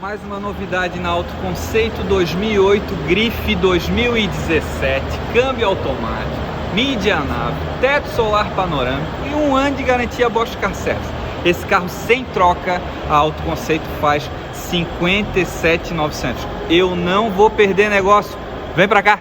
Mais uma novidade na Autoconceito 2008, grife 2017, câmbio automático, mídia nave, teto solar panorâmico e um ano de garantia Bosch Car Service. Esse carro sem troca, a Autoconceito faz 57.900. Eu não vou perder negócio. Vem pra cá!